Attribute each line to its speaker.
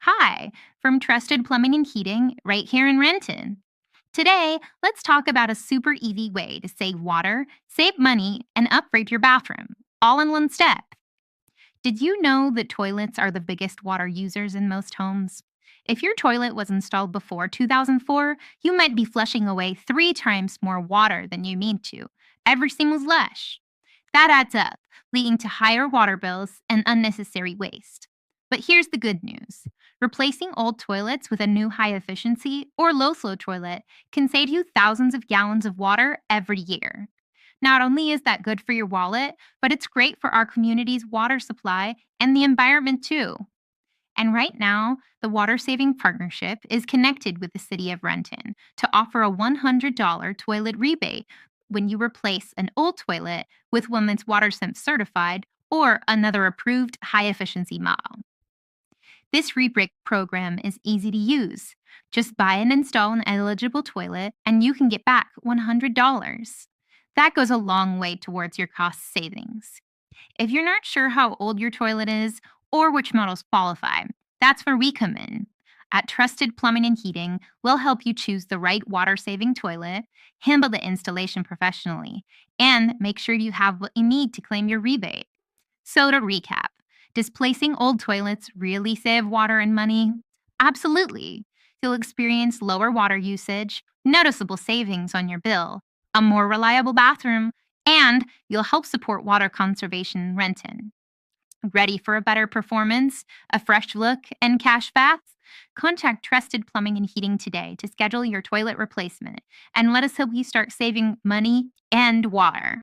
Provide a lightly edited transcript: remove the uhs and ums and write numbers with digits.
Speaker 1: Hi, from Trusted Plumbing and Heating, right here in Renton. Today, let's talk about a super easy way to save water, save money, and upgrade your bathroom, all in one step. Did you know that toilets are the biggest water users in most homes? If your toilet was installed before 2004, you might be flushing away 3 times more water than you need to. Everything was lush. That adds up, leading to higher water bills and unnecessary waste. But here's the good news. Replacing old toilets with a new high efficiency or low flow toilet can save you thousands of gallons of water every year. Not only is that good for your wallet, but it's great for our community's water supply and the environment too. And right now, the Water Saving Partnership is connected with the City of Renton to offer a $100 toilet rebate when you replace an old toilet with one that's WaterSense certified or another approved high efficiency model. This rebate program is easy to use. Just buy and install an eligible toilet, and you can get back $100. That goes a long way towards your cost savings. If you're not sure how old your toilet is or which models qualify, that's where we come in. At Trusted Plumbing and Heating, we'll help you choose the right water saving toilet, handle the installation professionally, and make sure you have what you need to claim your rebate. So, to recap, displacing old toilets really save water and money? Absolutely. You'll experience lower water usage, noticeable savings on your bill, a more reliable bathroom, and you'll help support water conservation in Renton. Ready for a better performance, a fresh look, and cash back? Contact Trusted Plumbing and Heating today to schedule your toilet replacement and let us help you start saving money and water.